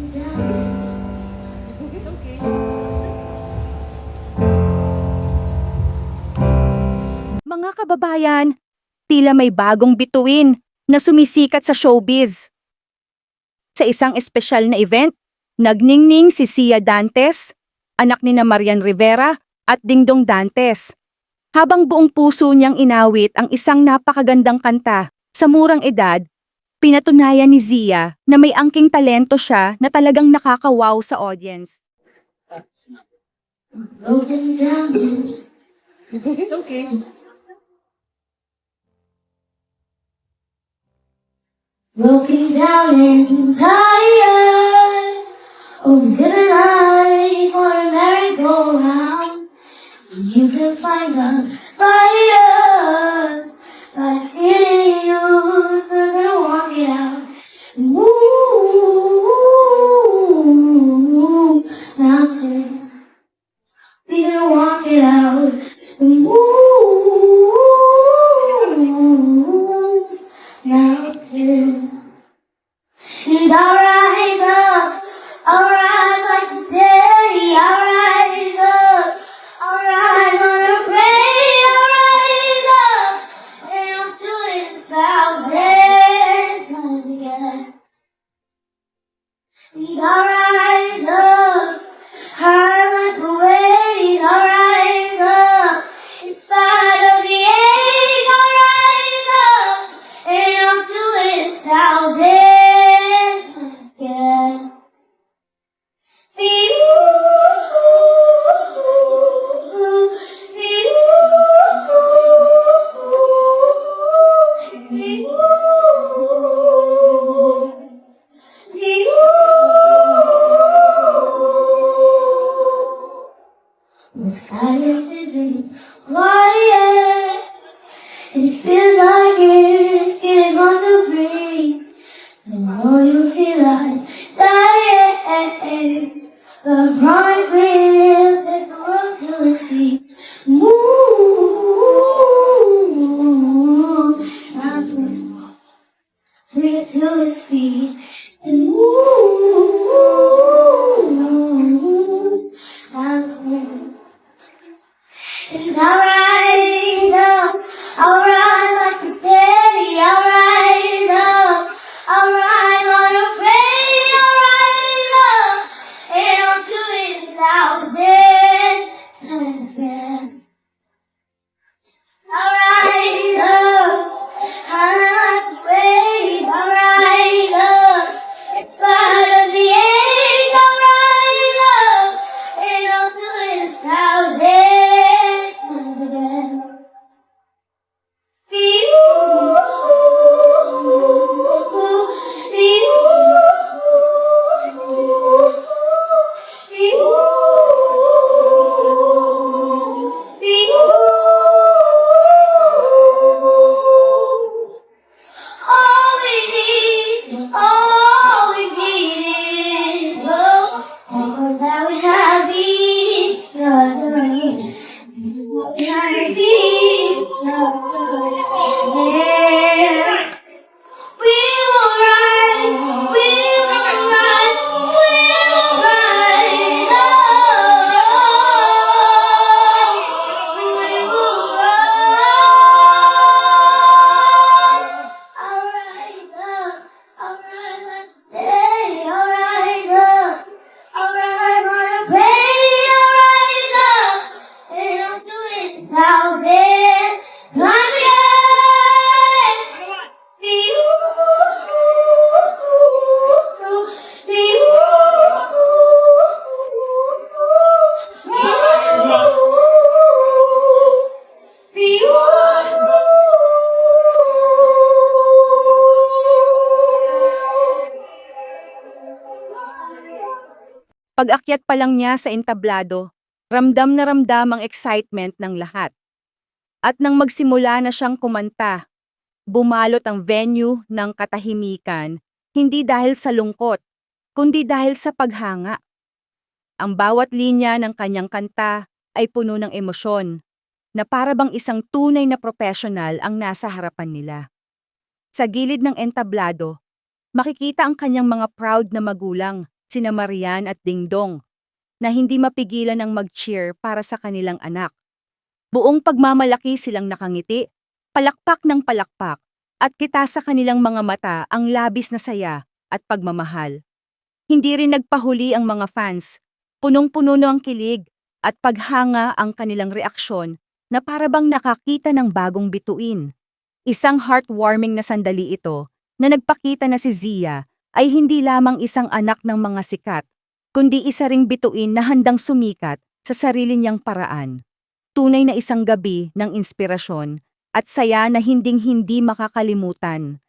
It's okay. Mga kababayan, tila may bagong bituin na sumisikat sa showbiz. Sa isang espesyal na event, nagningning si Sia Dantes, anak ni na Marian Rivera at Dingdong Dantes. Habang buong puso niyang inawit ang isang napakagandang kanta sa murang edad, pinatunayan ni Zia na may angking talento siya na talagang nakakawaw sa audience. It's okay. Broken down and tired of living life on a merry-go-round. You can find a fighter by seeing you, so we're gonna walk it out. Move mountains. We're gonna walk it out. Move mountains. And I'll rise up, I'll rise like the day, I'll rise up, I'll rise unafraid, I'll rise up, and I'll do it 1,000 times again. And I'll rise up, high like a wave, I'll rise up, in spite of the ache, I'll rise up, and I'll do it 1,000 times again. The silence isn't quiet, and it feels like it's getting hard to breathe. I know you feel like dying, but I promise we'll take the world to its feet. Move mountains, bring it to its feet, and move mountains. And I'll rise up, I'll rise like the day, I'll rise up, I'll rise unafraid, I'll rise up, and I'll do it 1,000 times again. I'll rise up, high like the wave, I'll rise up, in spite of the ache, I'll rise up, and I'll do it 1,000 times again. All we need is hope. Thankful that we have each other. We have each other. Yeah. We will rise, we will rise, we will rise up. We will rise. I'll rise up, I'll rise like the day, I'll rise up, I'll rise unafraid, I'll rise up, and I'll do it 1,000 times again. Be you, be you, be you. Pag-akyat pa lang niya sa entablado, ramdam na ramdam ang excitement ng lahat. At nang magsimula na siyang kumanta, bumalot ang venue ng katahimikan, hindi dahil sa lungkot, kundi dahil sa paghanga. Ang bawat linya ng kanyang kanta ay puno ng emosyon, na para bang isang tunay na professional ang nasa harapan nila. Sa gilid ng entablado, makikita ang kanyang mga proud na magulang sina Marian at Dingdong, na hindi mapigilan ang mag-cheer para sa kanilang anak. Buong pagmamalaki silang nakangiti, palakpak ng palakpak, at kita sa kanilang mga mata ang labis na saya at pagmamahal. Hindi rin nagpahuli ang mga fans, punong-puno ang kilig at paghanga ang kanilang reaksyon na parabang nakakita ng bagong bituin. Isang heartwarming na sandali ito na nagpakita na si Zia ay hindi lamang isang anak ng mga sikat, kundi isa ring bituin na handang sumikat sa sarili niyang paraan. Tunay na isang gabi ng inspirasyon at saya na hinding-hindi makakalimutan.